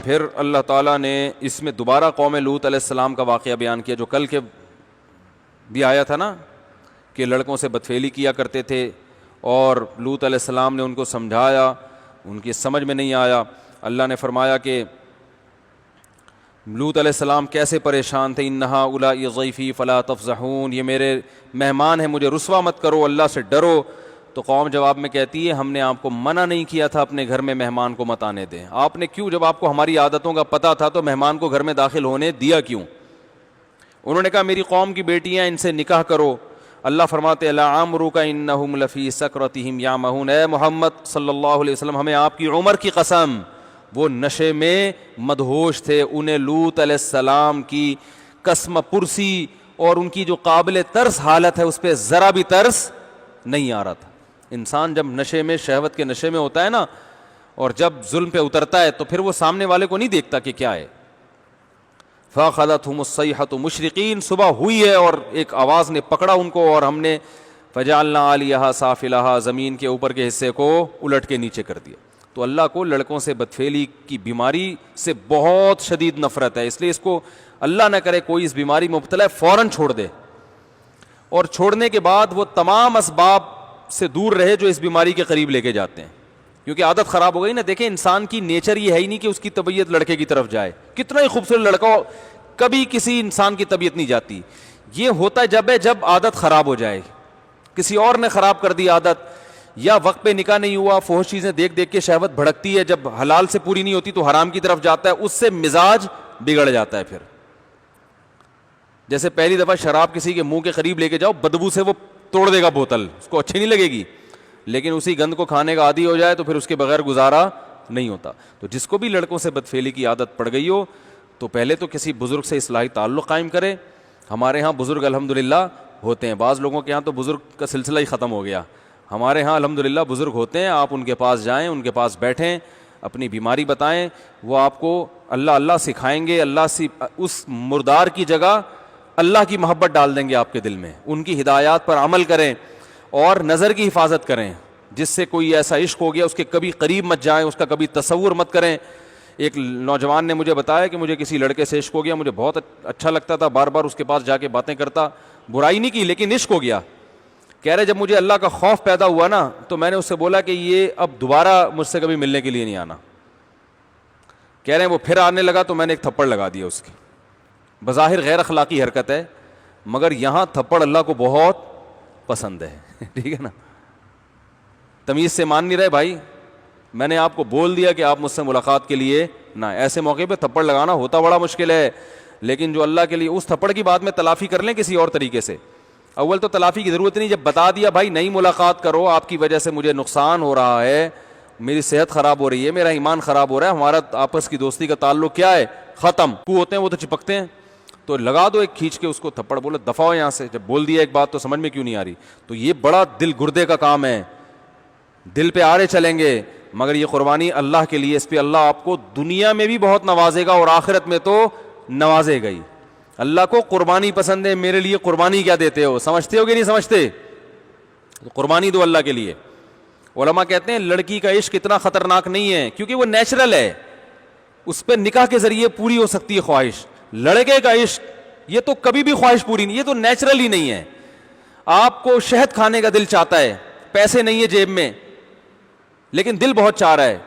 پھر اللہ تعالیٰ نے اس میں دوبارہ قوم لوط علیہ السلام کا واقعہ بیان کیا جو کل کے بھی آیا تھا نا، کہ لڑکوں سے بدفعلی کیا کرتے تھے اور لوط علیہ السلام نے ان کو سمجھایا، ان کی سمجھ میں نہیں آیا۔ اللہ نے فرمایا کہ لوط علیہ السلام کیسے پریشان تھے، انہا اولائی ضیفی فلا تفضحون، یہ میرے مہمان ہیں، مجھے رسوا مت کرو، اللہ سے ڈرو۔ تو قوم جواب میں کہتی ہے ہم نے آپ کو منع نہیں کیا تھا اپنے گھر میں مہمان کو مت آنے دیں، آپ نے کیوں، جب آپ کو ہماری عادتوں کا پتہ تھا تو مہمان کو گھر میں داخل ہونے دیا کیوں؟ انہوں نے کہا میری قوم کی بیٹیاں، ان سے نکاح کرو۔ اللہ فرماتے لعمرک انہم لفی سکرتہم یعمہون، اے محمد صلی اللہ علیہ وسلم ہمیں آپ کی عمر کی قسم، وہ نشے میں مدہوش تھے، انہیں لوط علیہ السلام کی قسم پرسی اور ان کی جو قابل ترس حالت ہے اس پہ ذرا بھی ترس نہیں آ رہا تھا۔ انسان جب نشے میں، شہوت کے نشے میں ہوتا ہے نا، اور جب ظلم پہ اترتا ہے تو پھر وہ سامنے والے کو نہیں دیکھتا کہ کیا ہے۔ فَأَخَذَتْهُمُ الصَّيْحَةُ مُشْرِقِينَ، صبح ہوئی ہے اور ایک آواز نے پکڑا ان کو اور ہم نے فَجَعَلْنَا عَالِيَهَا سَافِلَهَا، زمین کے اوپر کے حصے کو الٹ کے نیچے کر دیا۔ تو اللہ کو لڑکوں سے بدفعلی کی بیماری سے بہت شدید نفرت ہے، اس لیے اس کو اللہ نہ کرے کوئی اس بیماری میں مبتلا ہے فوراً چھوڑ دے، اور چھوڑنے کے بعد وہ تمام اسباب سے دور رہے جو اس بیماری کے قریب لے کے جاتے ہیں، کیونکہ عادت خراب ہو گئی نا۔ دیکھیں انسان کی نیچر یہ ہے ہی نہیں کہ اس کی طبیعت لڑکے کی طرف جائے، کتنا ہی خوبصورت لڑکا ہو کبھی کسی انسان کی طبیعت نہیں جاتی، یہ ہوتا ہے جب عادت خراب ہو جائے، کسی اور نے خراب کر دی عادت، یا وقت پہ نکاح نہیں ہوا، فحش چیزیں دیکھ دیکھ کے شہوت بھڑکتی ہے، جب حلال سے پوری نہیں ہوتی تو حرام کی طرف جاتا ہے، اس سے مزاج بگڑ جاتا ہے۔ پھر جیسے پہلی دفعہ شراب کسی کے منہ کے قریب لے کے جاؤ، بدبو سے وہ توڑ دے گا بوتل، اس کو اچھی نہیں لگے گی، لیکن اسی گند کو کھانے کا عادی ہو جائے تو پھر اس کے بغیر گزارا نہیں ہوتا۔ تو جس کو بھی لڑکوں سے بدفعلی کی عادت پڑ گئی ہو تو پہلے تو کسی بزرگ سے اصلاحی تعلق قائم کرے۔ ہمارے ہاں بزرگ الحمدللہ ہوتے ہیں، بعض لوگوں کے ہاں تو بزرگ کا سلسلہ ہی ختم ہو گیا، ہمارے ہاں الحمدللہ بزرگ ہوتے ہیں، آپ ان کے پاس جائیں، ان کے پاس بیٹھیں، اپنی بیماری بتائیں، وہ آپ کو اللہ اللہ سکھائیں گے، اللہ سے اس مردار کی جگہ اللہ کی محبت ڈال دیں گے آپ کے دل میں، ان کی ہدایات پر عمل کریں اور نظر کی حفاظت کریں، جس سے کوئی ایسا عشق ہو گیا اس کے کبھی قریب مت جائیں، اس کا کبھی تصور مت کریں۔ ایک نوجوان نے مجھے بتایا کہ مجھے کسی لڑکے سے عشق ہو گیا، مجھے بہت اچھا لگتا تھا، بار بار اس کے پاس جا کے باتیں کرتا، برائی نہیں کی لیکن عشق ہو گیا۔ کہہ رہے جب مجھے اللہ کا خوف پیدا ہوا نا تو میں نے اس سے بولا کہ یہ اب دوبارہ مجھ سے کبھی ملنے کے لیے نہیں آنا۔ کہہ رہے ہیں وہ پھر آنے لگا تو میں نے ایک تھپڑ لگا دیا اس کی، بظاہر غیر اخلاقی حرکت ہے مگر یہاں تھپڑ اللہ کو بہت پسند ہے ٹھیک ہے نا، تمیز سے مان نہیں رہے بھائی، میں نے آپ کو بول دیا کہ آپ مجھ سے ملاقات کے لیے نہ، ایسے موقع پہ تھپڑ لگانا ہوتا بڑا مشکل ہے، لیکن جو اللہ کے لیے، اس تھپڑ کی بات میں تلافی کر لیں کسی اور طریقے سے۔ اول تو تلافی کی ضرورت نہیں، جب بتا دیا بھائی نہیں ملاقات کرو، آپ کی وجہ سے مجھے نقصان ہو رہا ہے، میری صحت خراب ہو رہی ہے، میرا ایمان خراب ہو رہا ہے، ہمارا آپس کی دوستی کا تعلق کیا ہے ختم، ہوتے ہیں وہ تو چپکتے ہیں، تو لگا دو ایک کھینچ کے اس کو تھپڑ، بولو دفع ہو یہاں سے، جب بول دیا ایک بات تو سمجھ میں کیوں نہیں آ رہی؟ تو یہ بڑا دل گردے کا کام ہے، دل پہ آرے چلیں گے، مگر یہ قربانی اللہ کے لیے، اس پہ اللہ آپ کو دنیا میں بھی بہت نوازے گا اور آخرت میں تو نوازے گا ہی۔ اللہ کو قربانی پسند ہے، میرے لیے قربانی کیا دیتے ہو، سمجھتے ہو کہ نہیں سمجھتے؟ قربانی دو اللہ کے لیے۔ علماء کہتے ہیں لڑکی کا عشق اتنا خطرناک نہیں ہے کیونکہ وہ نیچرل ہے، اس پہ نکاح کے ذریعے پوری ہو سکتی ہے خواہش، لڑکے کا عشق یہ تو کبھی بھی خواہش پوری نہیں، یہ تو نیچرل ہی نہیں ہے۔ آپ کو شہد کھانے کا دل چاہتا ہے، پیسے نہیں ہے جیب میں لیکن دل بہت چاہ رہا ہے،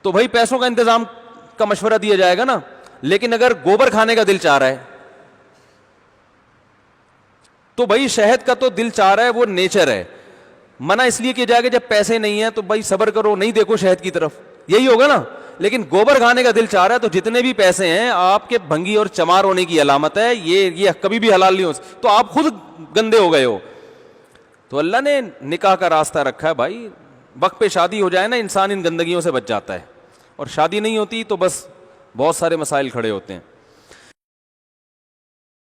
تو بھائی پیسوں کا انتظام کا مشورہ دیا جائے گا نا، لیکن اگر گوبر کھانے کا دل چاہ رہا ہے تو بھائی شہد کا تو دل چاہ رہا ہے، وہ نیچر ہے، منع اس لیے کیا جائے گا جب پیسے نہیں ہیں تو بھائی صبر کرو، نہیں دیکھو شہد کی طرف، یہی ہوگا نا۔ لیکن گوبر کھانے کا دل چاہ رہا ہے تو جتنے بھی پیسے ہیں آپ کے بھنگی اور چمار ہونے کی علامت ہے، یہ کبھی بھی حلال نہیں ہو، تو آپ خود گندے ہو گئے ہو۔ تو اللہ نے نکاح کا راستہ رکھا ہے بھائی، وقت پہ شادی ہو جائے نا انسان ان گندگیوں سے بچ جاتا ہے، اور شادی نہیں ہوتی تو بس بہت سارے مسائل کھڑے ہوتے ہیں۔